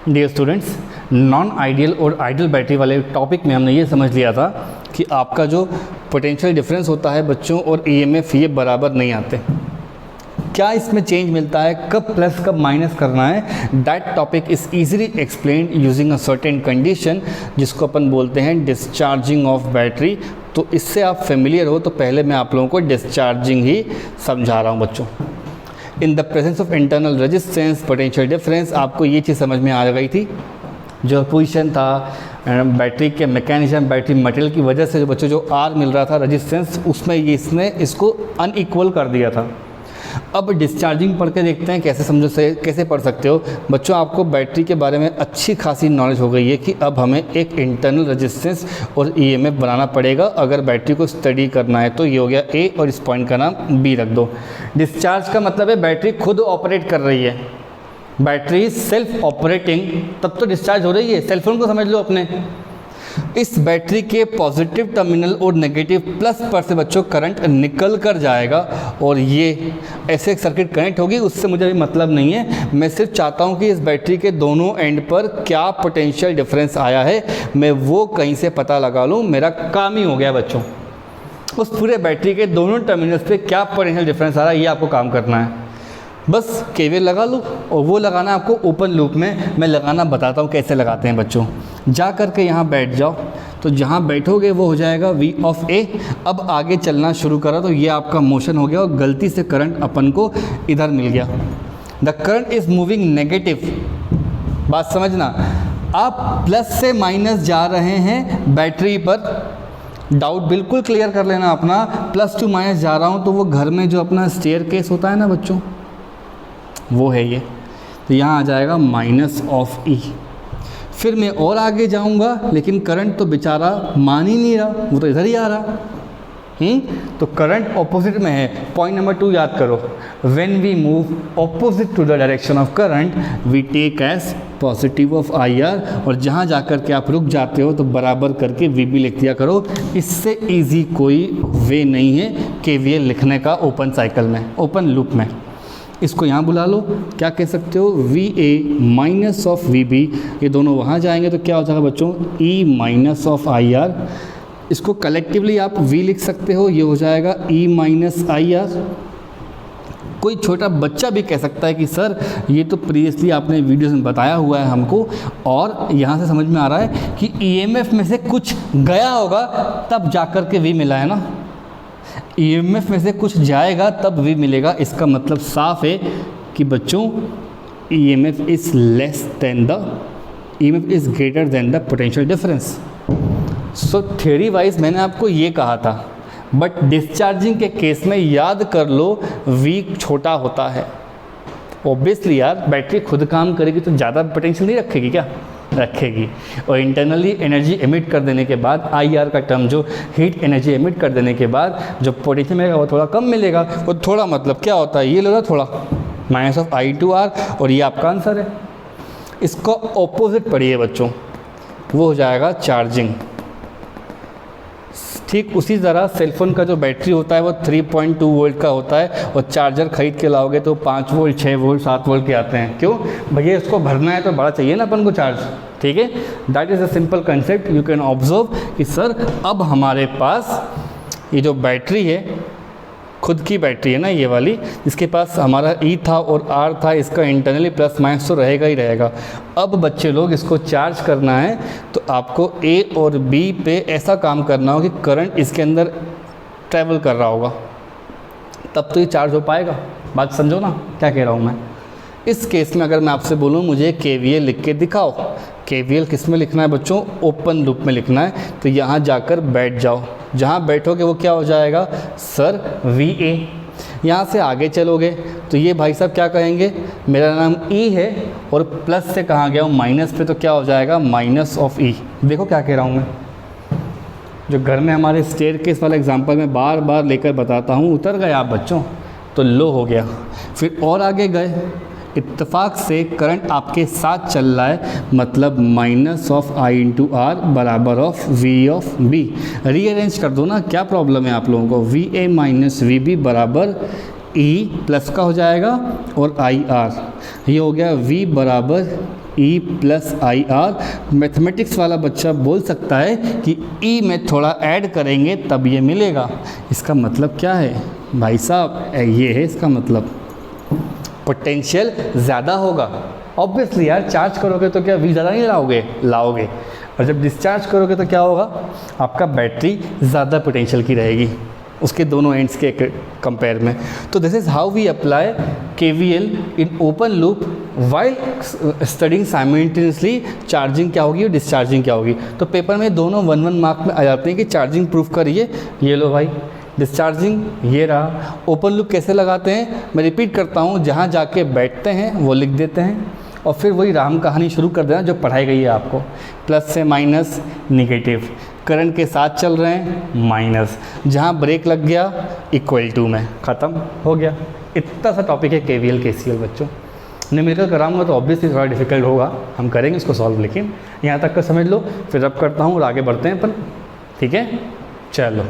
Dear students, non ideal और ideal battery वाले topic में हमने ये समझ लिया था कि आपका जो पोटेंशियल डिफरेंस होता है बच्चों और ईएमएफ ये बराबर नहीं आते। क्या इसमें चेंज मिलता है, कब प्लस कब माइनस करना है, that topic is easily explained using a certain condition जिसको अपन बोलते हैं डिस्चार्जिंग ऑफ बैटरी। तो इससे आप फेमिलियर हो तो पहले मैं आप लोगों को डिस्चार्जिंग ही समझा रहा हूँ बच्चों। In the presence of internal resistance potential difference, आपको ये चीज़ समझ में आ गई थी। जो पोजीशन था बैटरी के मैकेनिज्म, बैटरी मटेरियल की वजह से जो बच्चों जो आर मिल रहा था रेजिस्टेंस, उसमें ये इसने इसको अनइक्वल कर दिया था। अब डिस्चार्जिंग पढ़ के देखते हैं कैसे समझो से कैसे पढ़ सकते हो बच्चों। आपको बैटरी के बारे में अच्छी खासी नॉलेज हो गई है कि अब हमें एक इंटरनल रेजिस्टेंस और ईएमएफ बनाना पड़ेगा अगर बैटरी को स्टडी करना है। तो ये हो गया ए और इस पॉइंट का नाम बी रख दो। डिस्चार्ज का मतलब है बैटरी खुद ऑपरेट कर रही है, बैटरी सेल्फ ऑपरेटिंग, तब तो डिस्चार्ज हो रही है। सेलफोन को समझ लो अपने, इस बैटरी के पॉजिटिव टर्मिनल और नेगेटिव प्लस पर से बच्चों करंट निकल कर जाएगा और ये ऐसे एक सर्किट कनेक्ट होगी। उससे मुझे अभी मतलब नहीं है, मैं सिर्फ चाहता हूँ कि इस बैटरी के दोनों एंड पर क्या पोटेंशियल डिफरेंस आया है मैं वो कहीं से पता लगा लूँ, मेरा काम ही हो गया बच्चों। उस पूरे बैटरी के दोनों टर्मिनल्स पे क्या पोटेंशियल डिफरेंस आ रहा है ये आपको काम करना है। बस केवीएल लगा लो और वो लगाना आपको ओपन लूप में। मैं लगाना बताता हूँ कैसे लगाते हैं बच्चों। जा कर के यहाँ बैठ जाओ, तो जहाँ बैठोगे वो हो जाएगा V ऑफ A। अब आगे चलना शुरू करा तो ये आपका मोशन हो गया और गलती से करंट अपन को इधर मिल गया। The current is moving negative, बात समझना। आप प्लस से माइनस जा रहे हैं बैटरी पर, डाउट बिल्कुल क्लियर कर लेना अपना। प्लस टू माइनस जा रहा हूँ तो वो घर में जो अपना स्टेयर केस होता है ना बच्चों, वो है ये। तो यहाँ आ जाएगा माइनस ऑफ ई। फिर मैं और आगे जाऊँगा लेकिन करंट तो बेचारा मान ही नहीं रहा, वो तो इधर ही आ रहा। तो करंट ऑपोजिट में है। पॉइंट नंबर 2 याद करो, when we move opposite to the direction of current we take as positive of I R. और जहाँ जा कर के आप रुक जाते हो तो बराबर करके वी बी लिख दिया करो। इससे इजी कोई वे नहीं है केवीएल लिखने का ओपन साइकिल में, ओपन लूप में। इसको यहाँ बुला लो, क्या कह सकते हो, V A minus of V B. ये दोनों वहाँ जाएंगे तो क्या हो जाएगा बच्चों, E minus of I R. इसको कलेक्टिवली आप वी लिख सकते हो, ये हो जाएगा ई माइनस आई आर। कोई छोटा बच्चा भी कह सकता है कि सर ये तो प्रीवियसली आपने वीडियोस में बताया हुआ है हमको, और यहाँ से समझ में आ रहा है कि ईएमएफ में से कुछ गया होगा तब जाकर के वी मिला है ना। ईएमएफ में से कुछ जाएगा तब वी मिलेगा। इसका मतलब साफ है कि बच्चों EMF is less than the EMF is greater than the potential difference. So theory wise मैंने आपको ये कहा था, बट डिस्चार्जिंग के केस में याद कर लो वी छोटा होता है। ऑब्वियसली यार बैटरी खुद काम करेगी तो ज़्यादा पोटेंशियल नहीं रखेगी क्या, रखेगी। और इंटरनली एनर्जी एमिट कर देने के बाद आईआर का टर्म जो हीट एनर्जी एमिट कर देने के बाद जो पोटेंशियल मिलेगा वो थोड़ा कम मिलेगा। वो थोड़ा मतलब क्या होता है, ये लो ना थोड़ा minus of I two R, और ये आपका आंसर है। इसको ऑपोजिट पढ़िए बच्चों, वो हो जाएगा चार्जिंग। ठीक उसी तरह सेलफोन का जो बैटरी होता है वो 3.2 वोल्ट का होता है, और चार्जर खरीद के लाओगे तो 5 वोल्ट 6 वोल्ट 7 वोल्ट के आते हैं। क्यों भैया, इसको भरना है तो बड़ा चाहिए ना अपन को चार्ज, ठीक है। That is a simple concept you can observe कि सर अब हमारे पास ये जो बैटरी है खुद की बैटरी है ना ये वाली, इसके पास हमारा ई था और आर था, इसका इंटरनली प्लस माइनस तो रहेगा ही रहेगा। अब बच्चे लोग इसको चार्ज करना है तो आपको ए और बी पे ऐसा काम करना होगा कि करंट इसके अंदर ट्रैवल कर रहा होगा, तब तो ये चार्ज हो पाएगा। बात समझो ना क्या कह रहा हूँ मैं। इस केस में अगर मैं आपसे बोलूँ मुझे केवीएल लिख के दिखाओ, केवीएल किस में लिखना है बच्चों, ओपन लूप में लिखना है। तो यहाँ जाकर बैठ जाओ, जहाँ बैठोगे वो क्या हो जाएगा सर वी ए। यहाँ से आगे चलोगे तो ये भाई साहब क्या कहेंगे, मेरा नाम ई है और प्लस से कहाँ गया हूँ माइनस पे, तो क्या हो जाएगा माइनस ऑफ ई। देखो क्या कह रहा हूँ मैं, जो घर में हमारे स्टेयर केस वाला एग्जांपल मैं बार बार लेकर बताता हूँ, उतर गए आप बच्चों तो लो हो गया। फिर और आगे गए, इत्तेफाक से करंट आपके साथ चल रहा है, मतलब minus of I into R बराबर of V of B. Rearrange कर दो ना, क्या प्रॉब्लम है आप लोगों को। V A minus V B बराबर ई प्लस का हो जाएगा और आई आर, ये हो गया वी बराबर E plus I R. Mathematics वाला बच्चा बोल सकता है कि ई में थोड़ा ऐड करेंगे तब ये मिलेगा। इसका मतलब क्या है भाई साहब, ये है इसका मतलब, पोटेंशियल ज़्यादा होगा। ऑब्वियसली यार, चार्ज करोगे तो क्या वी ज़्यादा नहीं लाओगे, और जब डिस्चार्ज करोगे तो क्या होगा, आपका बैटरी ज़्यादा पोटेंशियल की रहेगी उसके दोनों एंड्स के कंपेयर में। तो this is how we apply KVL in open loop while studying simultaneously charging क्या होगी और डिस्चार्जिंग क्या होगी। तो पेपर में दोनों 1-1 मार्क में आ जाते हैं कि चार्जिंग प्रूफ करिए, ये लो भाई, डिस्चार्जिंग ये रहा। ओपन लूप कैसे लगाते हैं, मैं रिपीट करता हूँ, जहाँ जाके बैठते हैं वो लिख देते हैं और फिर वही राम कहानी शुरू कर देना जो पढ़ाई गई है आपको, प्लस से माइनस निगेटिव, करंट के साथ चल रहे हैं माइनस, जहाँ ब्रेक लग गया इक्वल टू में, ख़त्म हो गया। इतना सा टॉपिक है KVL KCL बच्चों। न्यूमेरिकल कराऊंगा तो ऑब्वियसली थोड़ा डिफिकल्ट होगा, हम करेंगे इसको सॉल्व, लेकिन यहाँ तक का समझ लो, फिर अब करता हूँ और आगे बढ़ते हैं अपन, ठीक है, चलो।